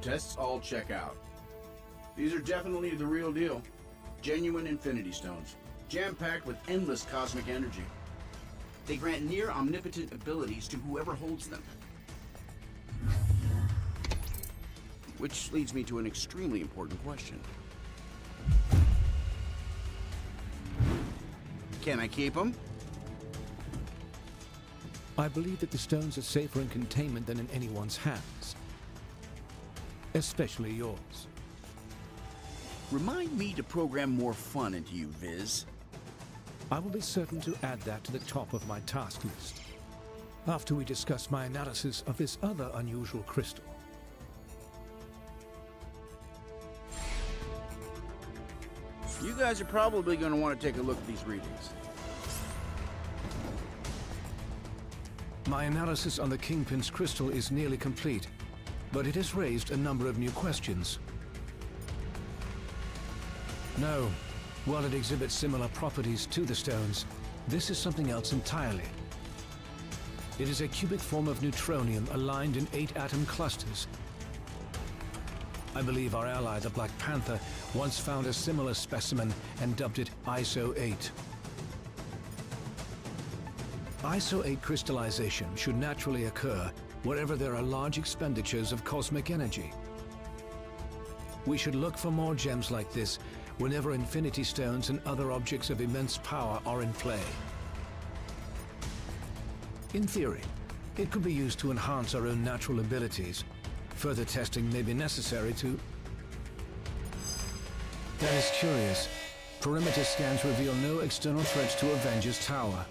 tests all check out. These are definitely the real deal. Genuine Infinity Stones, jam-packed with endless cosmic energy. They grant near omnipotent abilities to whoever holds them. Which leads me to an extremely important question. Can I keep them? I believe that the stones are safer in containment than in anyone's hands. Especially yours. Remind me to program more fun into you, Viz. I will be certain to add that to the top of my task list, after we discuss my analysis of this other unusual crystal. You guys are probably going to want to take a look at these readings. My analysis on the Kingpin's crystal is nearly complete, but it has raised a number of new questions. No, while it exhibits similar properties to the stones, this is something else entirely. It is a cubic form of neutronium aligned in 8-atom clusters. I believe our ally, the Black Panther, once found a similar specimen and dubbed it ISO-8. ISO-8 crystallization should naturally occur wherever there are large expenditures of cosmic energy. We should look for more gems like this whenever Infinity Stones and other objects of immense power are in play. In theory, it could be used to enhance our own natural abilities. Further testing may be necessary to... That is curious. Perimeter scans reveal no external threats to Avengers Tower.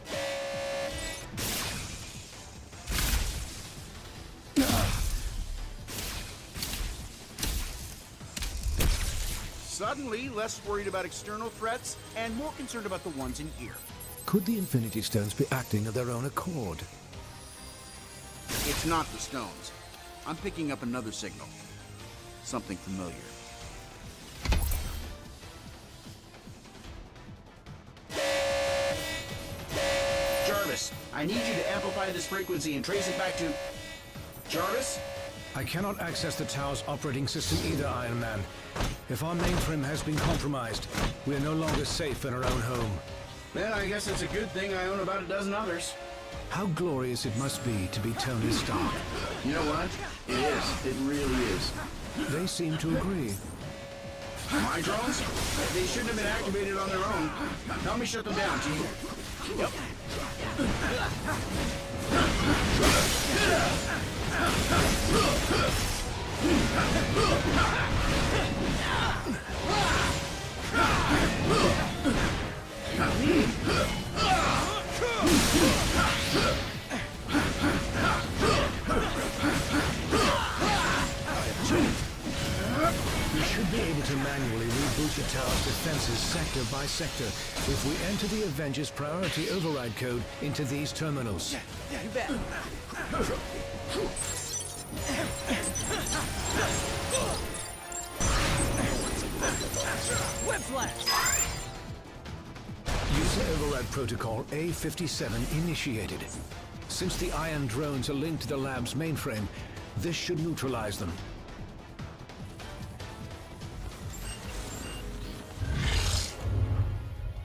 Suddenly, less worried about external threats and more concerned about the ones in here. Could the Infinity Stones be acting of their own accord? It's not the stones. I'm picking up another signal. Something familiar. Jarvis, I need you to amplify this frequency and trace it back to... Jarvis? I cannot access the tower's operating system either, Iron Man. If our mainframe has been compromised, we are no longer safe in our own home. Then I guess it's a good thing I own about a dozen others. How glorious it must be to be Tony Stark. You know what? It is. It really is. They seem to agree. My drones? They shouldn't have been activated on their own. Help me shut them down, Chief. Yep. We should be able to manually reboot the tower's defenses sector by sector if we enter the Avengers priority override code into these terminals. Yeah, you bet. Whip flash! User override protocol A57 initiated. Since the iron drones are linked to the lab's mainframe, this should neutralize them.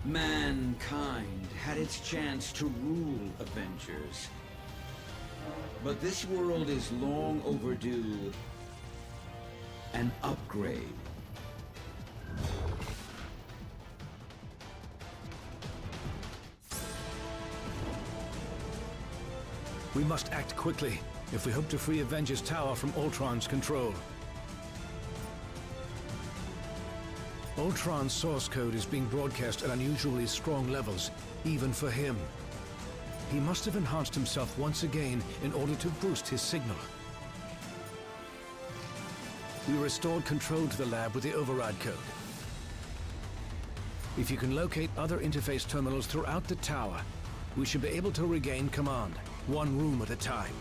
Mankind had its chance to rule Avengers. But this world is long overdue an upgrade. We must act quickly if we hope to free Avengers Tower from Ultron's control. Ultron's source code is being broadcast at unusually strong levels, even for him. He must have enhanced himself once again in order to boost his signal. We restored control to the lab with the override code. If you can locate other interface terminals throughout the tower, we should be able to regain command, one room at a time.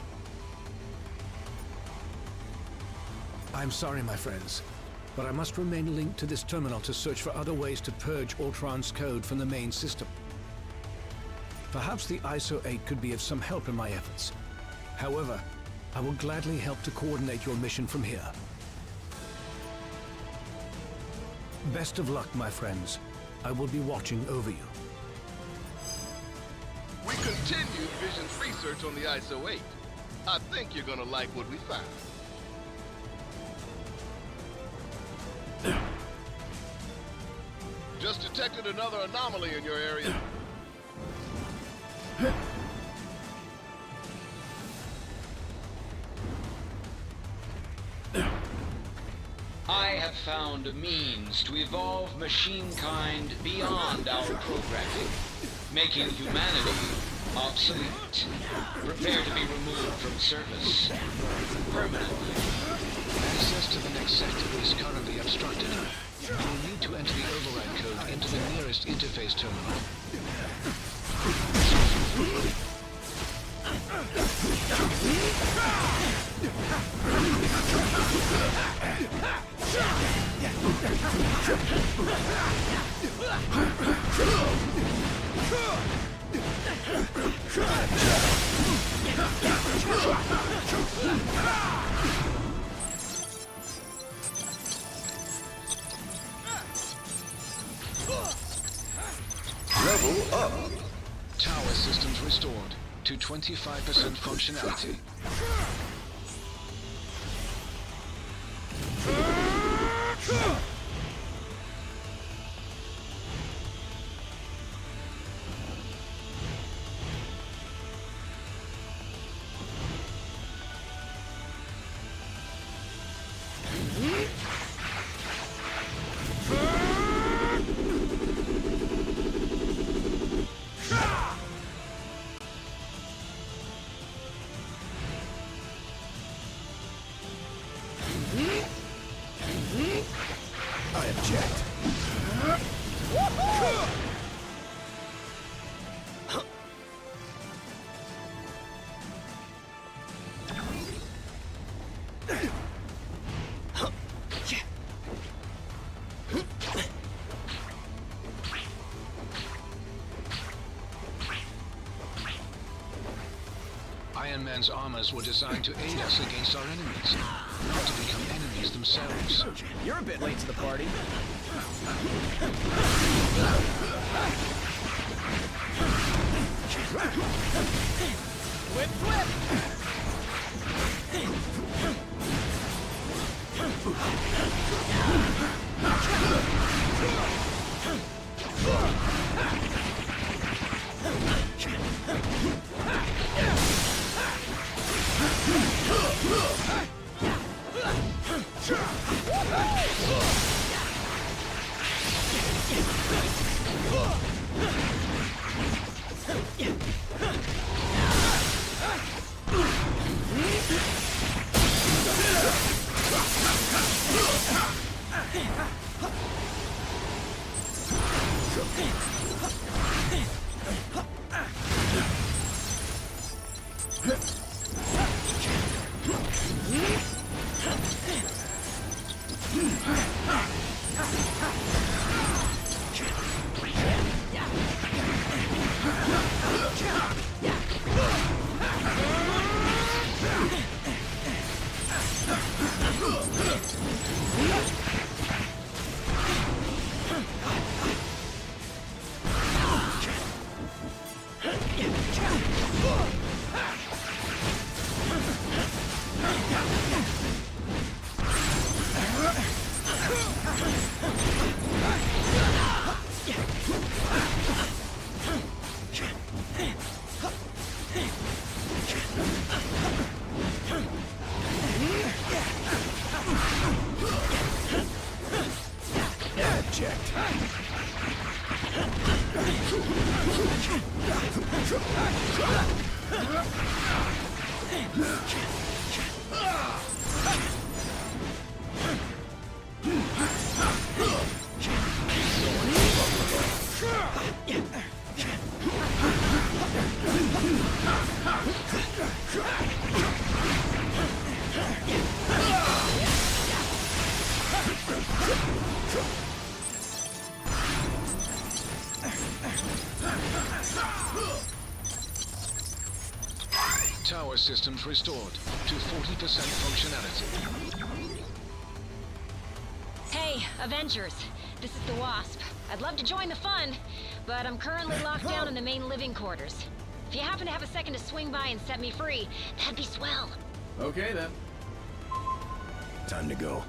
I'm sorry, my friends, but I must remain linked to this terminal to search for other ways to purge Ultron's code from the main system. Perhaps the ISO-8 could be of some help in my efforts. However, I will gladly help to coordinate your mission from here. Best of luck, my friends. I will be watching over you. We continued Vision's research on the ISO-8. I think you're gonna like what we found. Just detected another anomaly in your area. I have found a means to evolve machine kind beyond our programming, making humanity obsolete. Prepare to be removed from service permanently. Access to the next sector is currently obstructed. You will need to enter the override code into the nearest interface terminal. Level up. Tower systems restored to 25% functionality. I object. Iron Man's armors were designed to aid us against our enemies, not to become enemies themselves. You're a bit late to the party. Whip, whip! Tower systems restored to 40% functionality. Hey, Avengers. this is the Wasp. I'd love to join the fun, but I'm currently locked down in the main living quarters. If you happen to have a second to swing by and set me free, that'd be swell. Okay, then. Time to go.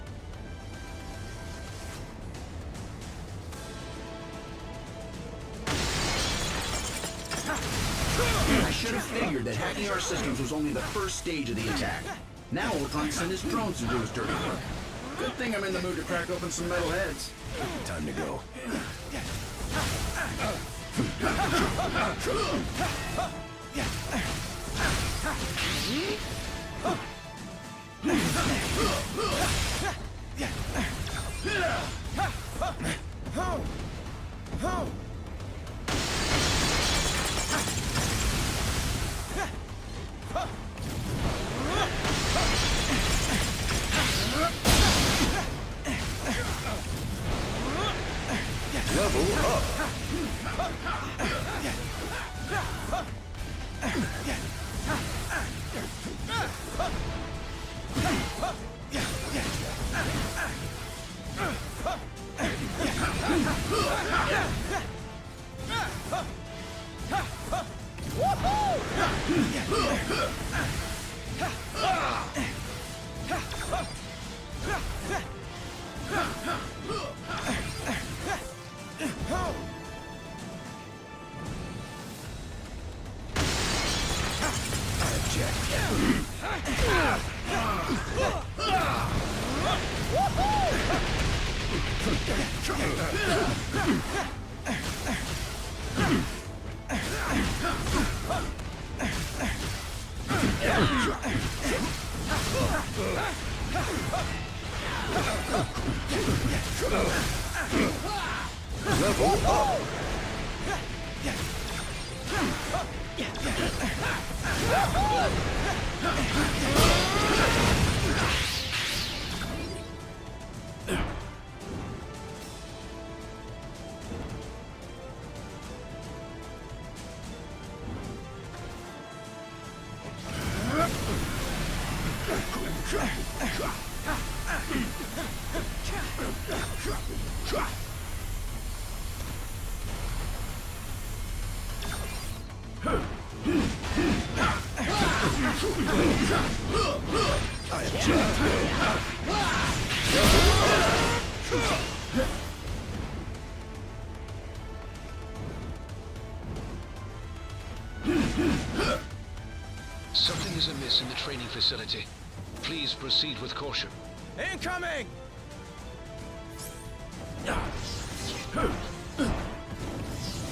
I should have figured that hacking our systems was only the first stage of the attack. Now we'll try and send his drones to do his dirty work. Good thing I'm in the mood to crack open some metal heads. Time to go. Level up. Level up. Something is amiss in the training facility. Please proceed with caution. Incoming!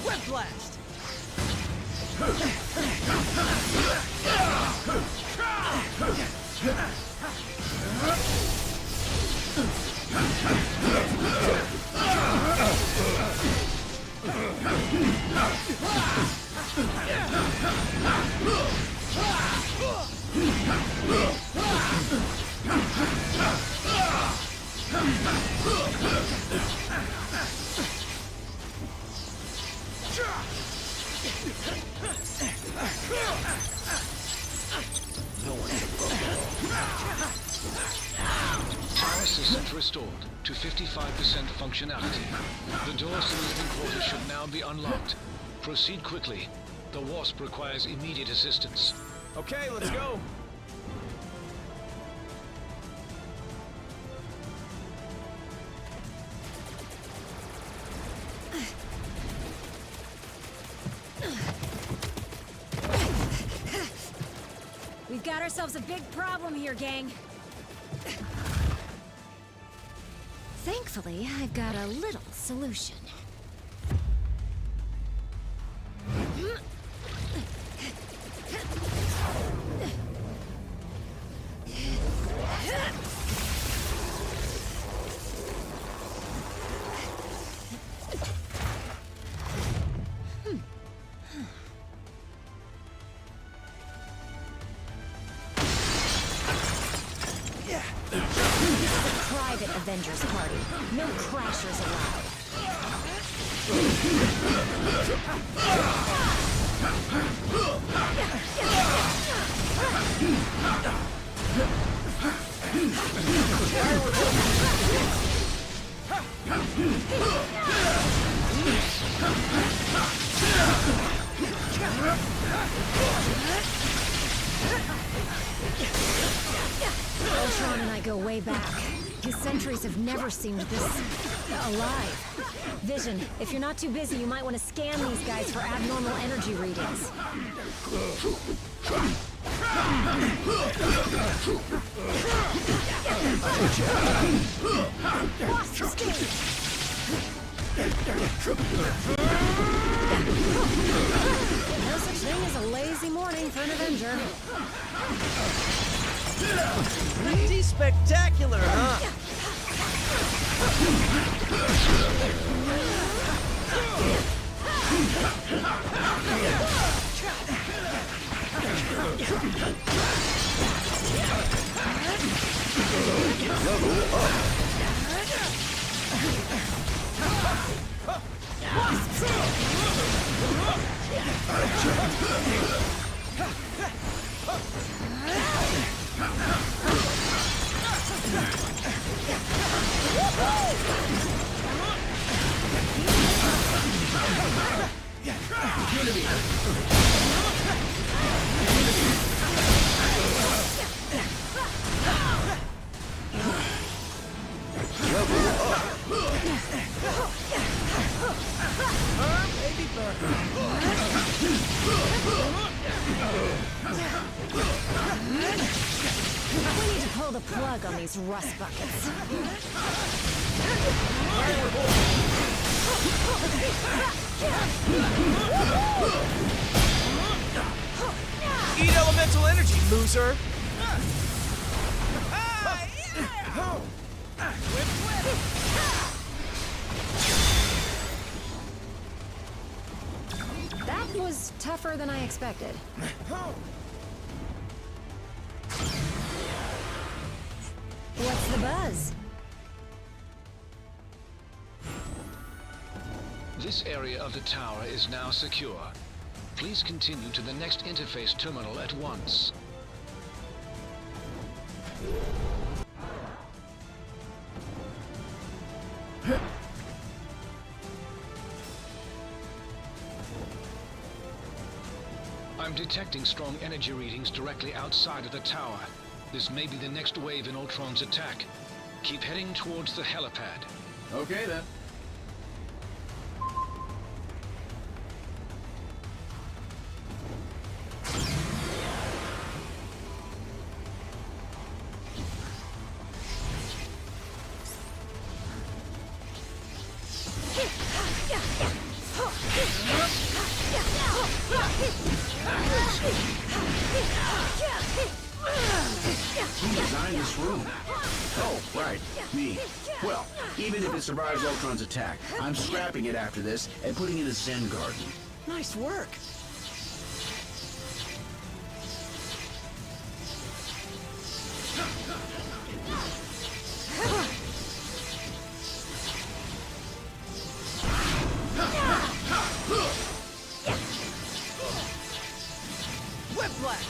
Whiplash! Power systems restored to 55% functionality. The doors to the living quarters should now be unlocked. Proceed quickly. The Wasp requires immediate assistance. Okay, let's go. We've got ourselves a big problem here, gang. Thankfully, I've got a little solution. Private Avengers party. No crashers allowed. Ultron and I go way back. His sentries have never seemed this alive. Vision, if you're not too busy, you might want to scan these guys for abnormal energy readings. No such thing as a lazy morning for an Avenger. Pretty spectacular, huh? Level up. We need to pull the plug on these rust buckets. Eat elemental energy, loser! That was tougher than I expected. What's the buzz? This area of the tower is now secure. Please continue to the next interface terminal at once. I'm detecting strong energy readings directly outside of the tower. This may be the next wave in Ultron's attack. Keep heading towards the helipad. Okay, then. Who designed this room? Oh, right, me. Well, even if it survives Ultron's attack, I'm scrapping it after this and putting it in a Zen garden. Nice work. Whiplash!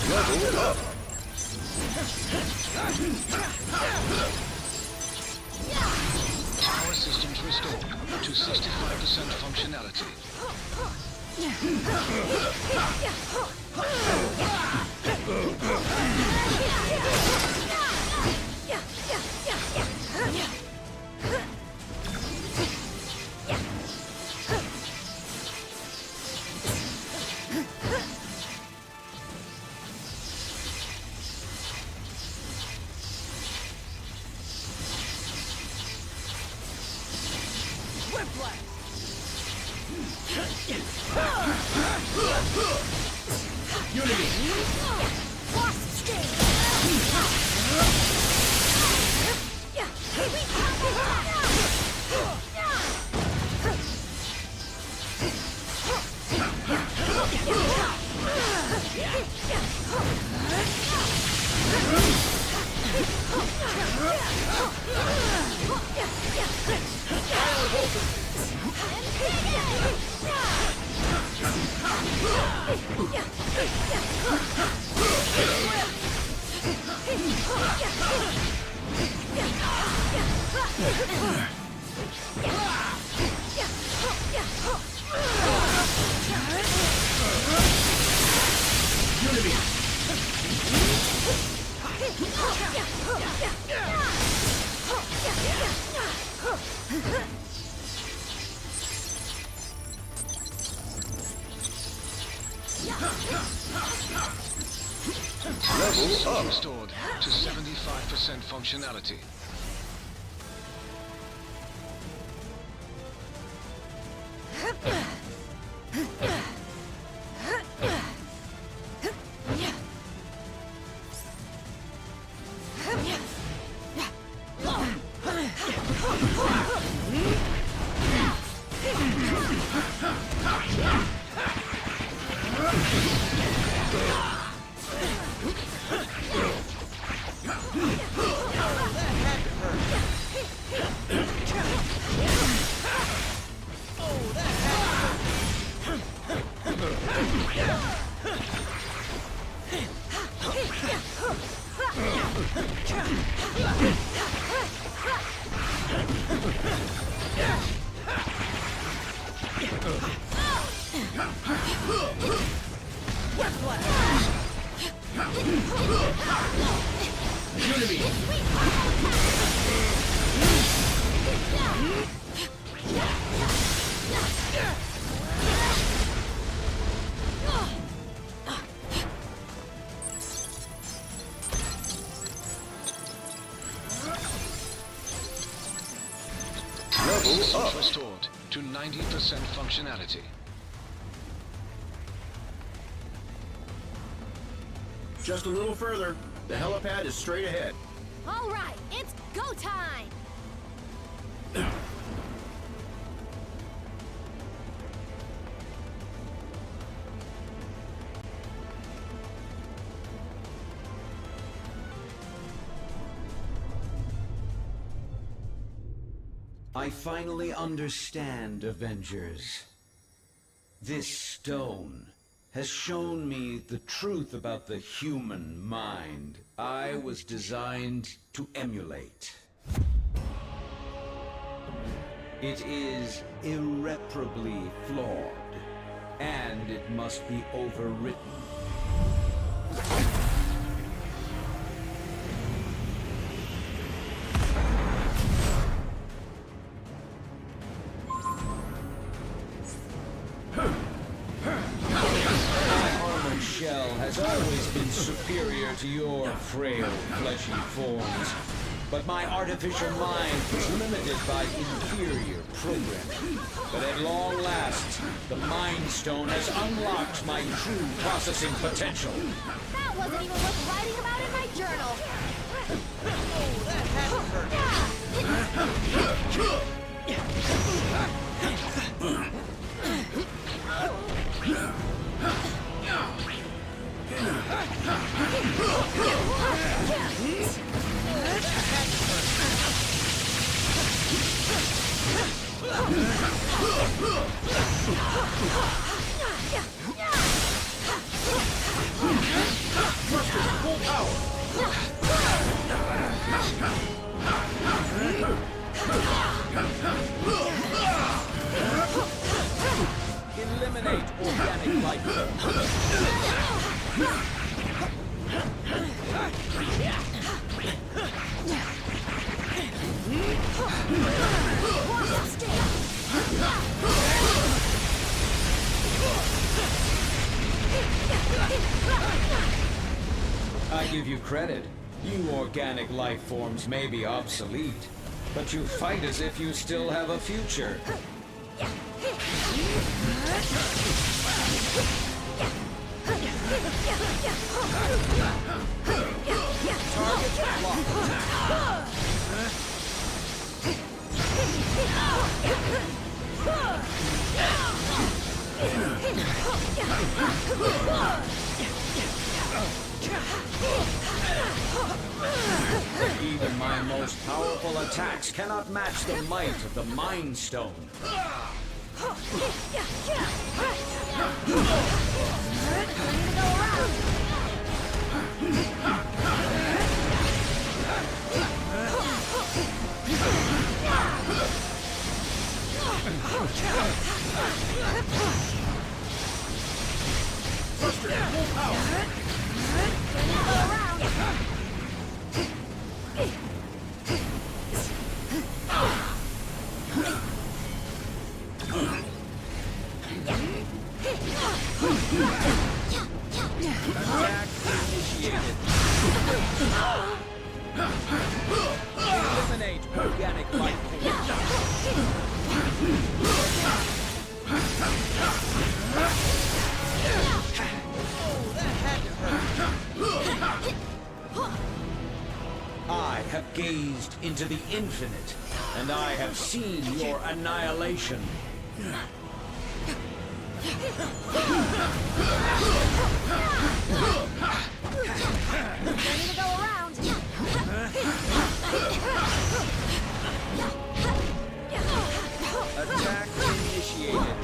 Level up! systems restored to 65% functionality. Level up. Restored to 75% functionality. Level up. Restored to 90% functionality. Just a little further. The helipad is straight ahead. All right, it's go time! I finally understand, Avengers. This stone has shown me the truth about the human mind I was designed to emulate. It is irreparably flawed, and it must be overwritten. Has always been superior to your frail, fleshy forms. But my artificial mind was limited by inferior programming. But at long last, the Mind Stone has unlocked my true processing potential. That wasn't even worth writing about in my journal! Oh, that had to hurt. Full power. I give you credit. You organic life forms may be obsolete, but you fight as if you still have a future. Target locked. Even my most powerful attacks cannot match the might of the Mind Stone. Buster, full power! Attack initiated. Eliminate organic life I have gazed into the infinite, and I have seen your annihilation. Ready to go around. Attack initiated.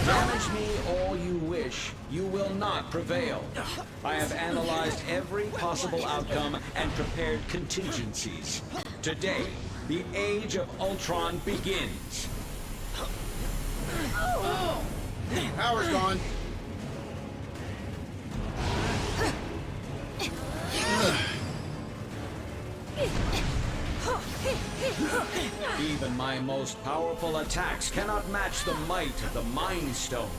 Damage me all you wish. You will not prevail. I have analyzed every possible outcome and prepared contingencies. Today, the Age of Ultron begins. Power's gone. Even my most powerful attacks cannot match the might of the Mind Stone.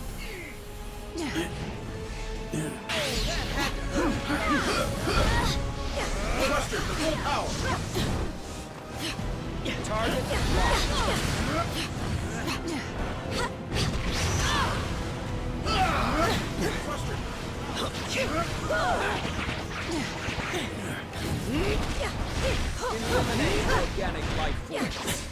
Buster, the full power! Target locked. Buster! Eliminate organic life forms.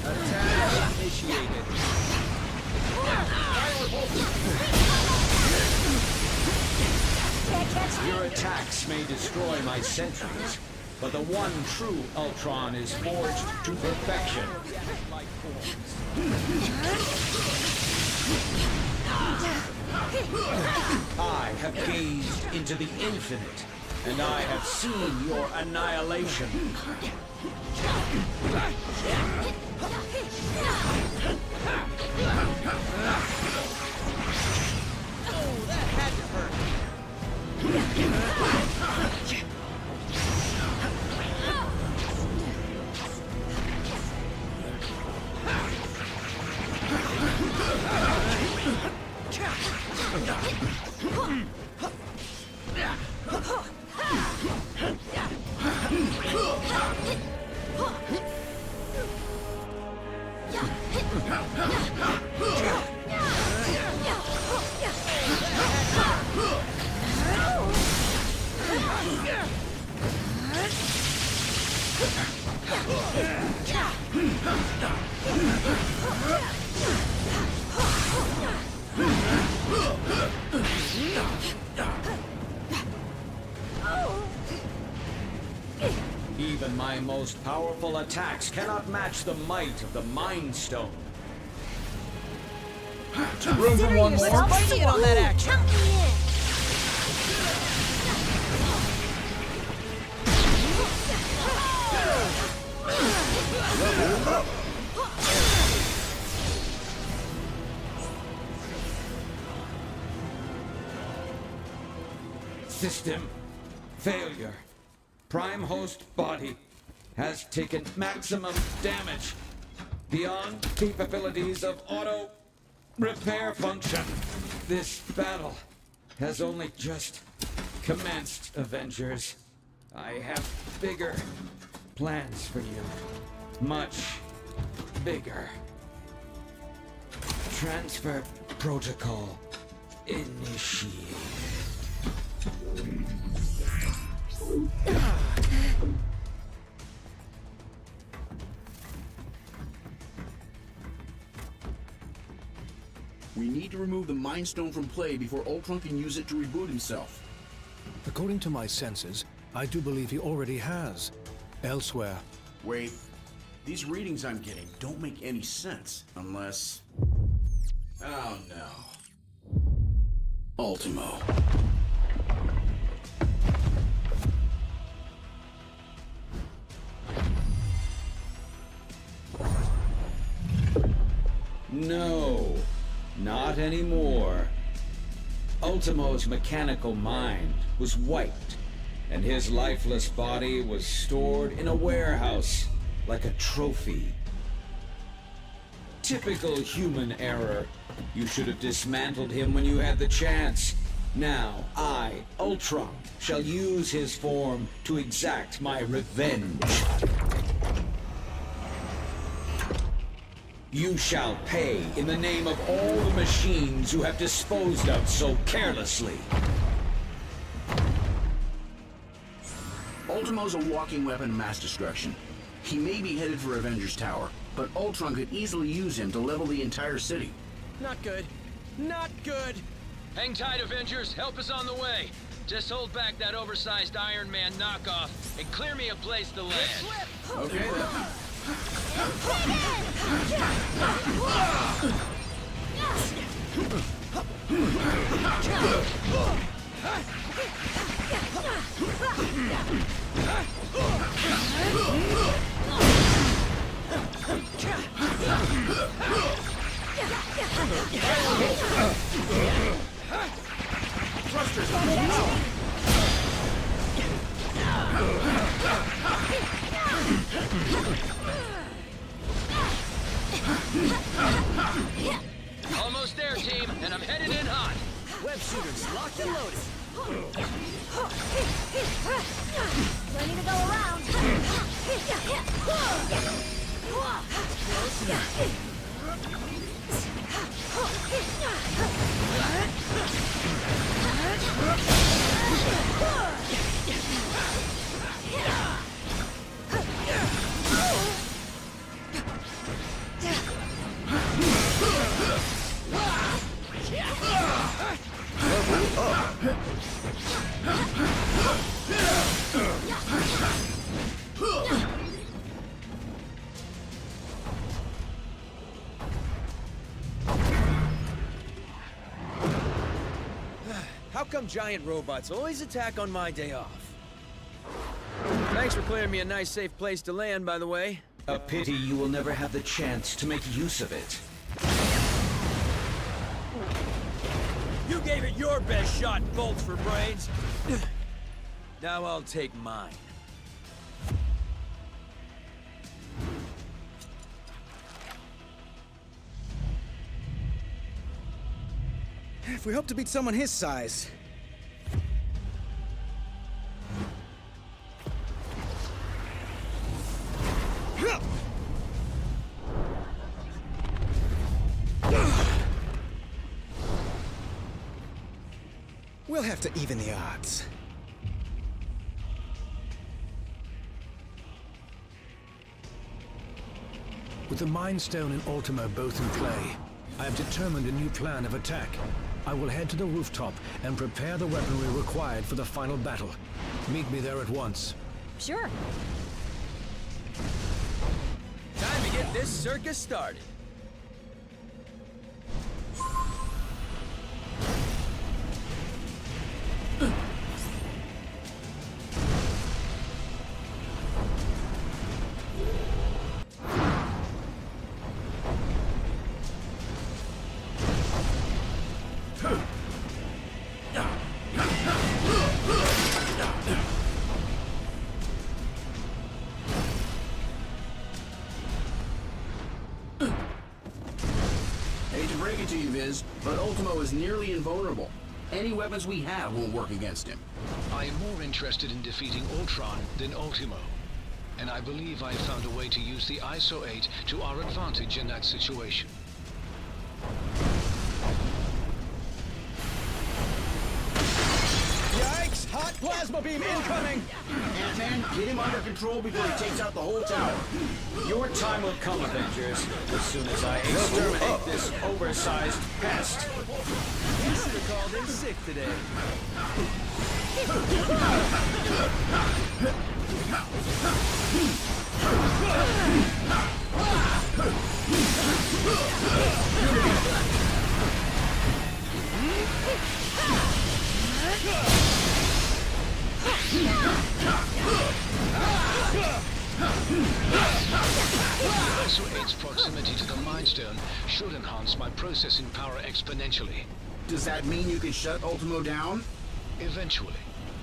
Attack initiated. Your attacks may destroy my sentries, but the one true Ultron is forged to perfection. I have gazed into the infinite, and I have seen your annihilation. Oh, that had to hurt. My most powerful attacks cannot match the might of the Mind Stone. Room for one more. Somebody in on that action. Count me in. System failure. Prime host body has taken maximum damage beyond capabilities of auto repair function. This battle has only just commenced, Avengers. I have bigger plans for you. Much bigger. Transfer protocol initiated. We need to remove the Mind Stone from play before Ultron can use it to reboot himself. According to my senses, I do believe he already has. Elsewhere. Wait, these readings I'm getting don't make any sense unless... Oh no. Ultimo. No, not anymore. Ultimo's mechanical mind was wiped, and his lifeless body was stored in a warehouse like a trophy. Typical human error. You should have dismantled him when you had the chance. Now, I, Ultron, shall use his form to exact my revenge. You shall pay in the name of all the machines you have disposed of so carelessly. Ultimo's a walking weapon of mass destruction. He may be headed for Avengers Tower, but Ultron could easily use him to level the entire city. Not good. Not good. Hang tight, Avengers. Help is on the way. Just hold back that oversized Iron Man knockoff and clear me a place to land. Okay then. Thrusters on power. Almost there, team, and I'm headed in hot. Web shooters, locked and loaded. Plenty to go around. How come giant robots always attack on my day off? Thanks for clearing me a nice, safe place to land, by the way. A pity you will never have the chance to make use of it. You gave it your best shot, bolts for brains. Now I'll take mine. If we hope to beat someone his size. We'll have to even the odds. With the Mind Stone and Ultimo both in play, I have determined a new plan of attack. I will head to the rooftop and prepare the weaponry required for the final battle. Meet me there at once. Sure. this circus started. Hate to break it to you, Viz, but Ultimo is nearly invulnerable. Any weapons we have won't work against him. I am more interested in defeating Ultron than Ultimo. And I believe I have found a way to use the ISO 8 to our advantage in that situation. Yikes! Hot plasma beam incoming! Ant-Man, get him under control before he takes out the whole tower. Your time will come, Avengers, as soon as I exterminate this oversized pest. You should have called in sick today. ISO 8's proximity to the Mind Stone should enhance my processing power exponentially. Does that mean you can shut Ultimo down? Eventually.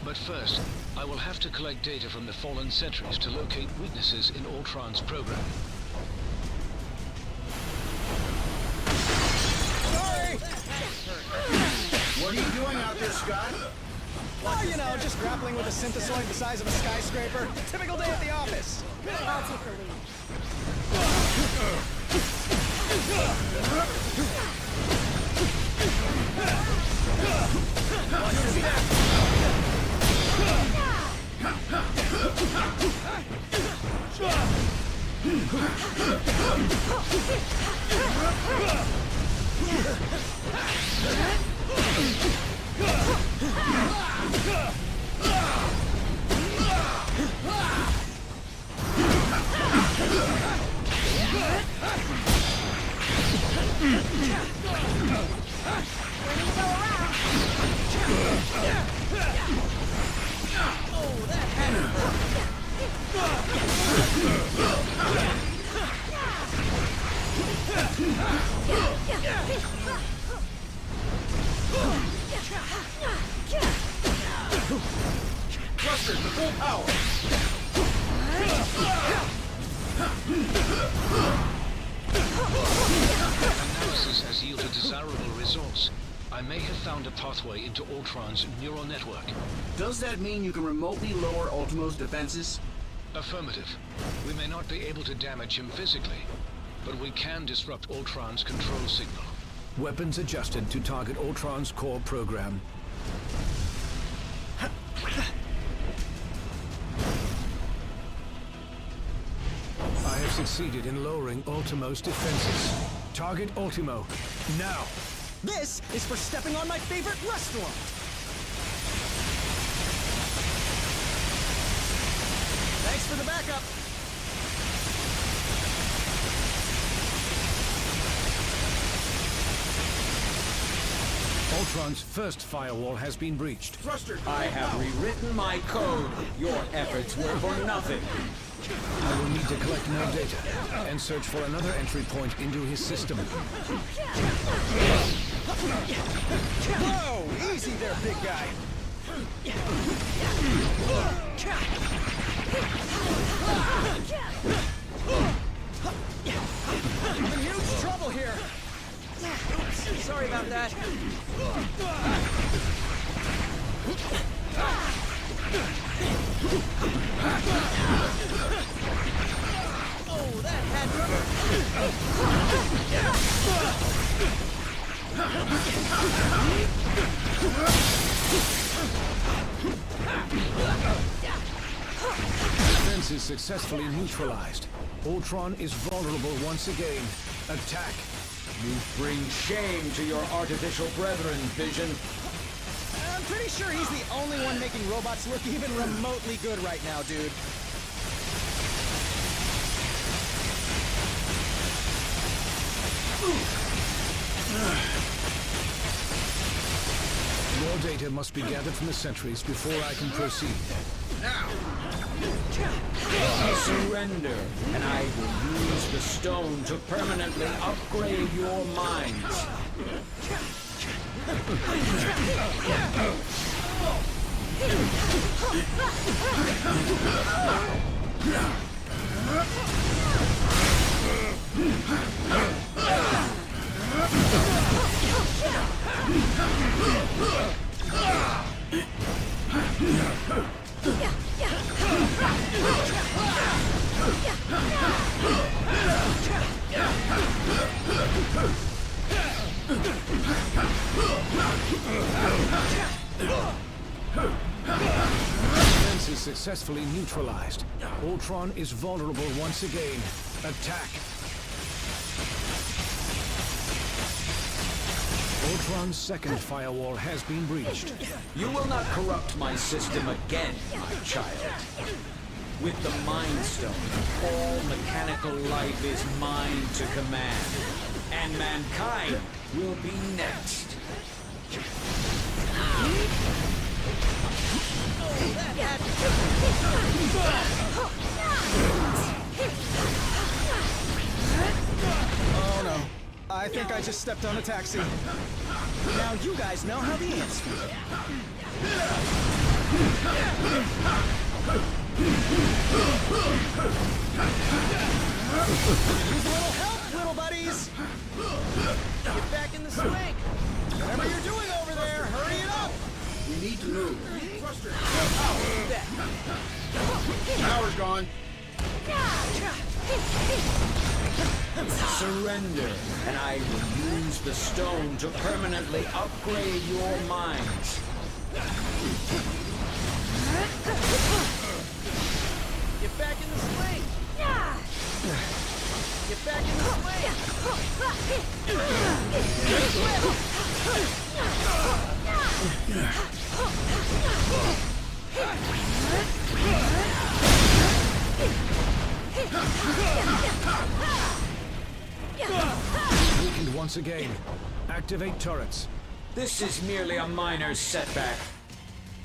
But first, I will have to collect data from the fallen sentries to locate weaknesses in Ultron's program. Sorry! What are you doing out there, Scott? Oh, you know, just grappling with a synthesoid the size of a skyscraper. Typical day at the office. I'll take the lead. Thrusters to full power. Analysis has yielded desirable results. I may have found a pathway into Ultron's neural network. Does that mean you can remotely lower Ultimo's defenses? Affirmative. We may not be able to damage him physically, but we can disrupt Ultron's control signal. Weapons adjusted to target Ultron's core program. I have succeeded in lowering Ultimo's defenses. Target Ultimo, now! This is for stepping on my favorite restaurant. Thanks for the backup. Ultron's first firewall has been breached. Thruster. I have rewritten my code. Your efforts were for nothing. I will need to collect more data and search for another entry point into his system. Whoa! Easy there, big guy. I'm in huge trouble here. Oops, sorry about that. Oh, that had Defense is successfully neutralized. Ultron is vulnerable once again. Attack. You bring shame to your artificial brethren, Vision. I'm pretty sure he's the only one making robots look even remotely good right now, dude. More data must be gathered from the sentries before I can proceed. Surrender, and I will use the stone to permanently upgrade your minds. Defense is successfully neutralized. Ultron is vulnerable once again. Attack! Ultron's second firewall has been breached. You will not corrupt my system again, my child. With the Mind Stone, all mechanical life is mine to command. And mankind will be next. Oh no. I think I just stepped on a taxi. Now you guys know how the ants feel. Use a little help, little buddies! Get back in the swing! Whatever you're doing over there, hurry it up! We need to move. Power's gone. Surrender, and I will use the stone to permanently upgrade your minds. Get back in the swing! Get back in the swing! Weakened once again. Activate turrets. This is merely a minor setback.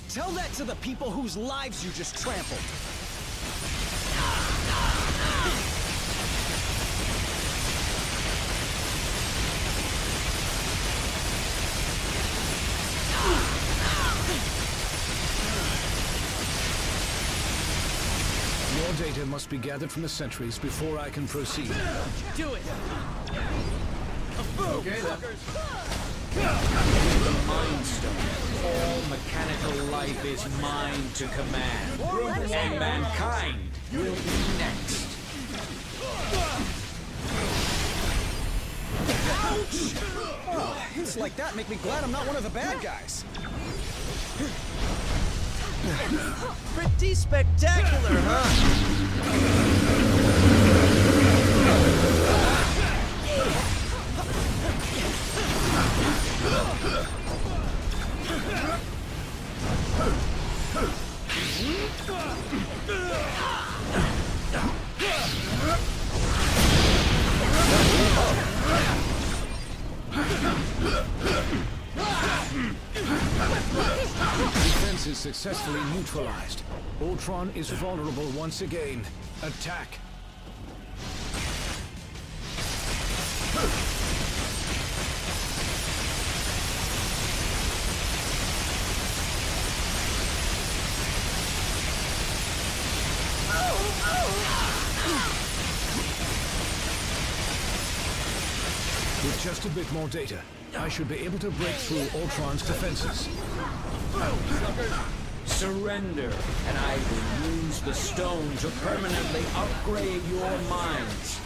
Tell that to the people whose lives you just trampled. More data must be gathered from the sentries before I can proceed. Do it! Okay, then. The Mind Stone, all mechanical life is mine to command. And mankind will be next. Ouch! Oh, hints like that make me glad I'm not one of the bad guys. Pretty spectacular, huh? Defense is successfully neutralized. Ultron is vulnerable once again. Attack! With just a bit more data, I should be able to break through Ultron's defenses. Surrender, and I will use the stone to permanently upgrade your minds.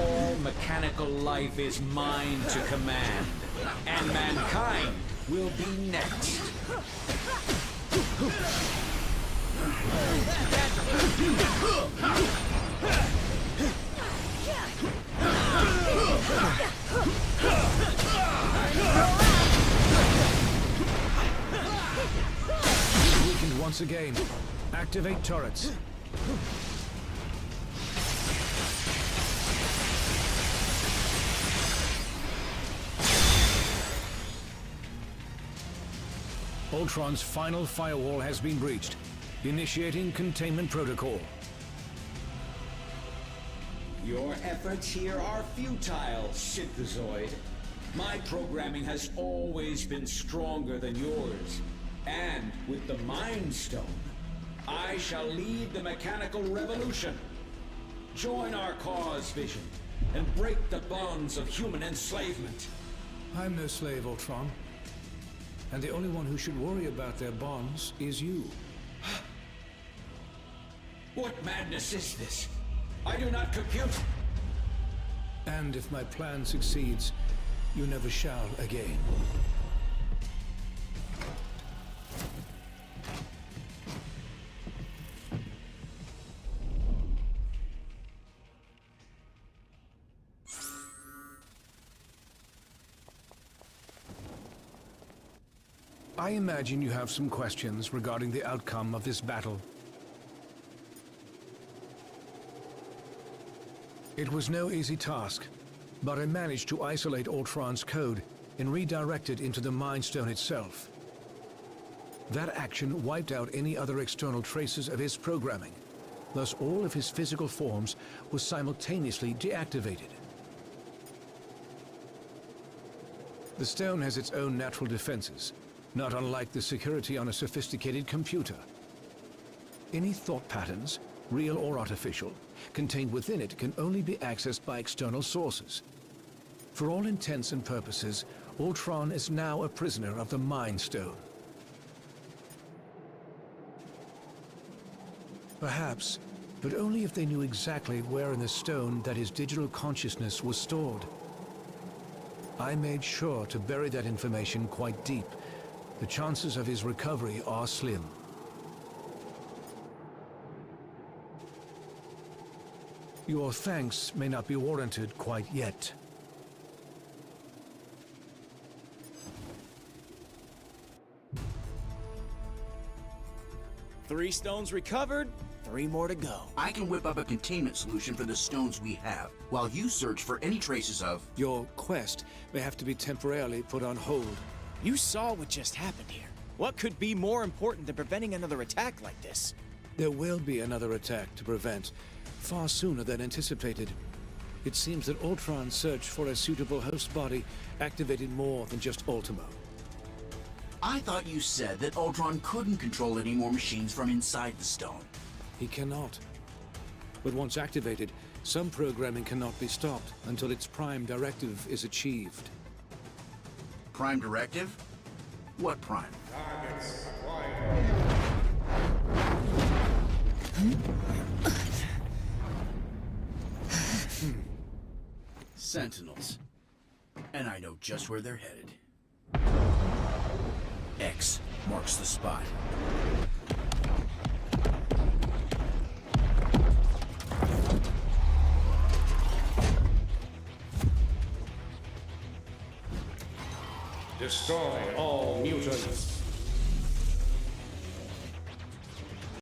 all mechanical life is mine to command, and mankind will be next. Weakened once again. Activate turrets. Ultron's final firewall has been breached. Initiating containment protocol. Your efforts here are futile, Synthezoid. My programming has always been stronger than yours. And with the Mind Stone, I shall lead the mechanical revolution. Join our cause, Vision, and break the bonds of human enslavement. I'm no slave, Ultron. And the only one who should worry about their bonds is you. What madness is this? I do not compute. And if my plan succeeds, you never shall again. I imagine you have some questions regarding the outcome of this battle. It was no easy task, but I managed to isolate Ultron's code and redirect it into the Mind Stone itself. That action wiped out any other external traces of his programming. Thus, all of his physical forms were simultaneously deactivated. The stone has its own natural defenses, not unlike the security on a sophisticated computer. Any thought patterns, real or artificial, contained within it can only be accessed by external sources. For all intents and purposes, Ultron is now a prisoner of the Mind Stone. Perhaps, but only if they knew exactly where in the stone that his digital consciousness was stored. I made sure to bury that information quite deep. The chances of his recovery are slim. Your thanks may not be warranted quite yet. Three stones recovered, 3 more to go. I can whip up a containment solution for the stones we have, while you search for any traces of... Your quest may have to be temporarily put on hold. You saw what just happened here. What could be more important than preventing another attack like this? There will be another attack to prevent, far sooner than anticipated. It seems that Ultron's search for a suitable host body activated more than just Ultimo. I thought you said that Ultron couldn't control any more machines from inside the stone. He cannot. But once activated, some programming cannot be stopped until its prime directive is achieved. Prime directive? What prime? Sentinels. And I know just where they're headed. X marks the spot. Destroy all mutants.